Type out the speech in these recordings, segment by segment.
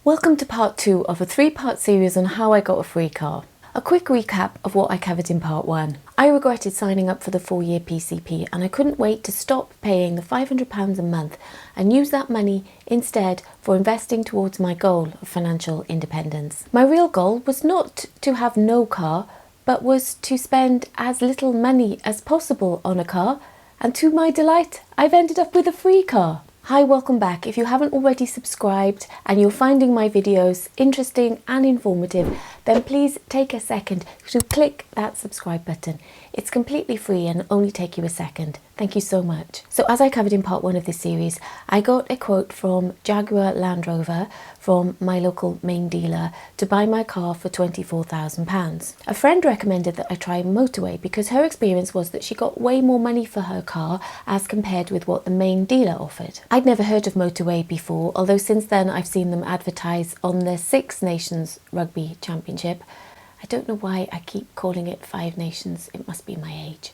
Welcome to part 2 of a 3-part series on how I got a free car. A quick recap of what I covered in part 1. I regretted signing up for the 4-year PCP and I couldn't wait to stop paying the £500 a month and use that money instead for investing towards my goal of financial independence. My real goal was not to have no car, but was to spend as little money as possible on a car, and to my delight, I've ended up with a free car. Hi, welcome back. If you haven't already subscribed and you're finding my videos interesting and informative, then please take a second to click that subscribe button. It's completely free and only take you a second. Thank you so much. So as I covered in part 1 of this series, I got a quote from Jaguar Land Rover from my local main dealer to buy my car for £24,000. A friend recommended that I try Motorway because her experience was that she got way more money for her car as compared with what the main dealer offered. I'd never heard of Motorway before, although since then I've seen them advertise on the Six Nations Rugby Championship. I don't know why I keep calling it Five Nations, it must be my age.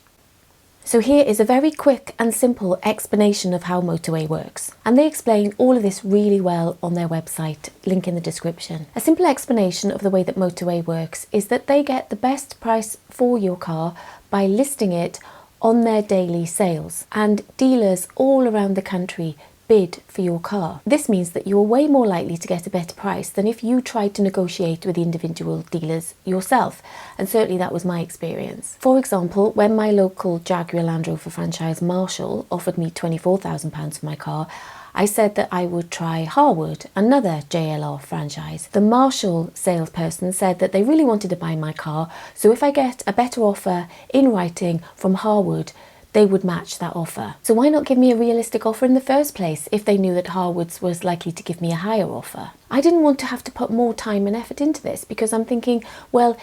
So here is a very quick and simple explanation of how Motorway works. And they explain all of this really well on their website, link in the description. A simple explanation of the way that Motorway works is that they get the best price for your car by listing it on their daily sales. And dealers all around the country bid for your car. This means that you're way more likely to get a better price than if you tried to negotiate with the individual dealers yourself, and certainly that was my experience. For example, when my local Jaguar Land Rover franchise Marshall offered me £24,000 for my car, I said that I would try Harwood, another JLR franchise. The Marshall salesperson said that they really wanted to buy my car, so if I get a better offer in writing from Harwood, they would match that offer. So why not give me a realistic offer in the first place if they knew that Harwood's was likely to give me a higher offer? I didn't want to have to put more time and effort into this because I'm thinking, well,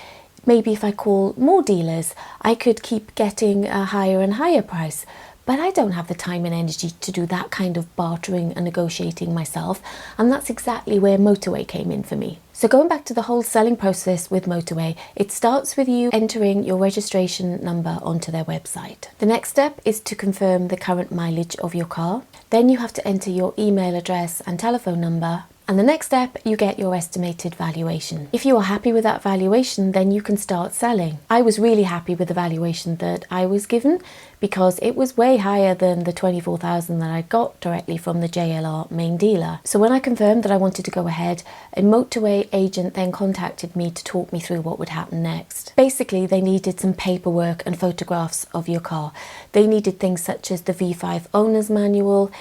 maybe if I call more dealers, I could keep getting a higher and higher price. But I don't have the time and energy to do that kind of bartering and negotiating myself, and that's exactly where Motorway came in for me. So going back to the whole selling process with Motorway, it starts with you entering your registration number onto their website. The next step is to confirm the current mileage of your car. Then you have to enter your email address and telephone number. And the next step, you get your estimated valuation. If you are happy with that valuation, then you can start selling. I was really happy with the valuation that I was given because it was way higher than the £24,000 that I got directly from the JLR main dealer. So when I confirmed that I wanted to go ahead, a Motorway agent then contacted me to talk me through what would happen next. Basically, they needed some paperwork and photographs of your car. They needed things such as the V5 owner's manual,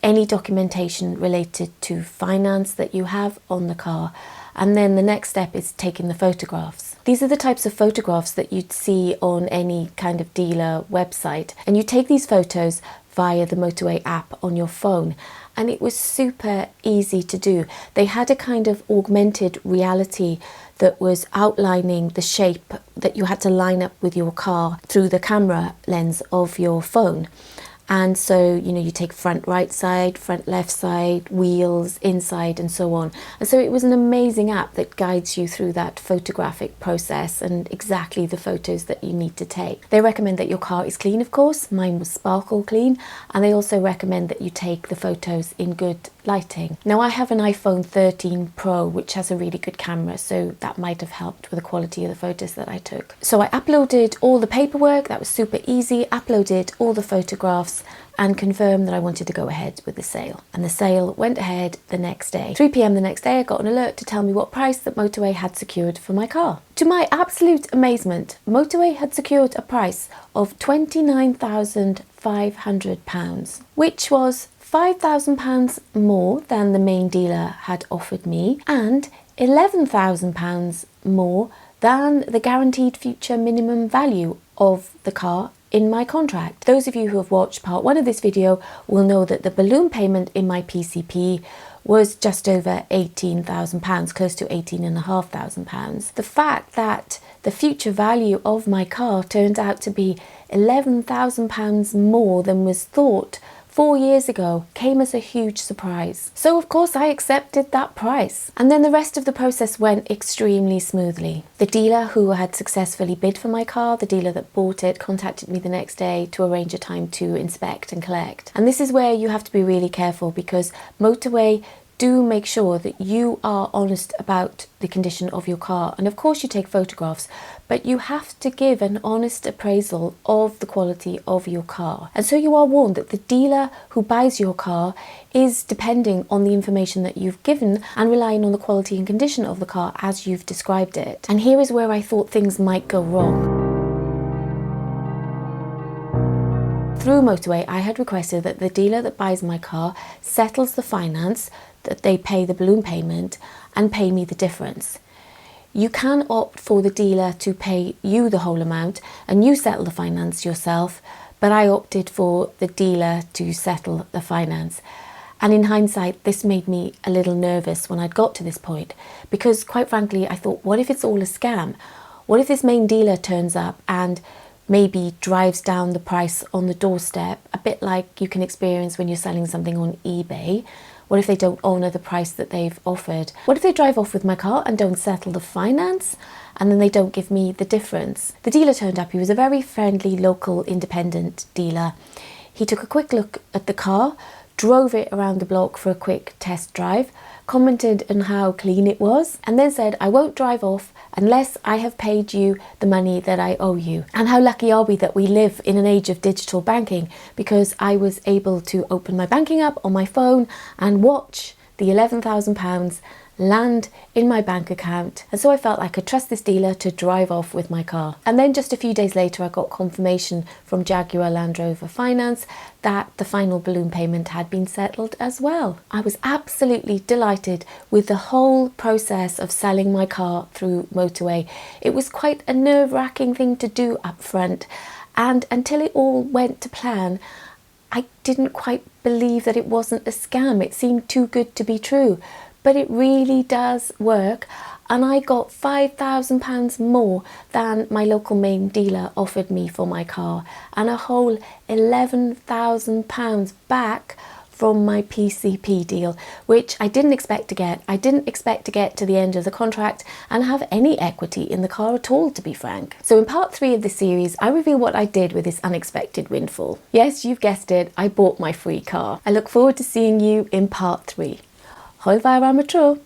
any documentation related to finance that you have on the car, and then the next step is taking the photographs. These are the types of photographs that you'd see on any kind of dealer website, and you take these photos via the Motorway app on your phone, and it was super easy to do. They had a kind of augmented reality that was outlining the shape that you had to line up with your car through the camera lens of your phone. And so, you take front right side, front left side, wheels, inside, and so on. And so it was an amazing app that guides you through that photographic process and exactly the photos that you need to take. They recommend that your car is clean, of course. Mine was sparkle clean. And they also recommend that you take the photos in good lighting. Now, I have an iPhone 13 Pro, which has a really good camera, so that might have helped with the quality of the photos that I took. So I uploaded all the paperwork. That was super easy. Uploaded all the photographs and confirmed that I wanted to go ahead with the sale. And the sale went ahead the next day. 3 p.m. the next day, I got an alert to tell me what price that Motorway had secured for my car. To my absolute amazement, Motorway had secured a price of £29,500, which was £5,000 more than the main dealer had offered me and £11,000 more than the guaranteed future minimum value of the car in my contract. Those of you who have watched part 1 of this video will know that the balloon payment in my PCP was just over £18,000, close to £18,500. The fact that the future value of my car turned out to be £11,000 more than was thought 4 years ago came as a huge surprise. So of course I accepted that price. And then the rest of the process went extremely smoothly. The dealer who had successfully bid for my car, the dealer that bought it, contacted me the next day to arrange a time to inspect and collect. And this is where you have to be really careful because Motorway do make sure that you are honest about the condition of your car. And of course you take photographs, but you have to give an honest appraisal of the quality of your car. And so you are warned that the dealer who buys your car is depending on the information that you've given and relying on the quality and condition of the car as you've described it. And here is where I thought things might go wrong. Through Motorway, I had requested that the dealer that buys my car settles the finance, that they pay the balloon payment and pay me the difference. You can opt for the dealer to pay you the whole amount and you settle the finance yourself, but I opted for the dealer to settle the finance. And in hindsight, this made me a little nervous when I'd got to this point, because quite frankly, I thought, what if it's all a scam? What if this main dealer turns up and maybe drives down the price on the doorstep, a bit like you can experience when you're selling something on eBay? What if they don't honour the price that they've offered? What if they drive off with my car and don't settle the finance and then they don't give me the difference? The dealer turned up. He was a very friendly local independent dealer. He took a quick look at the car, drove it around the block for a quick test drive, commented on how clean it was, and then said, I won't drive off unless I have paid you the money that I owe you. And how lucky are we that we live in an age of digital banking, because I was able to open my banking app on my phone and watch the £11,000 land in my bank account. And so I felt I could trust this dealer to drive off with my car. And then just a few days later, I got confirmation from Jaguar Land Rover Finance that the final balloon payment had been settled as well. I was absolutely delighted with the whole process of selling my car through Motorway. It was quite a nerve-wracking thing to do up front, and until it all went to plan, I didn't quite believe that it wasn't a scam. It seemed too good to be true. But it really does work, and I got £5,000 more than my local main dealer offered me for my car, and a whole £11,000 back from my PCP deal, which I didn't expect to get. I didn't expect to get to the end of the contract and have any equity in the car at all, to be frank. So in part 3 of the series, I reveal what I did with this unexpected windfall. Yes, you've guessed it, I bought my free car. I look forward to seeing you in part 3. Hoi, var amateur.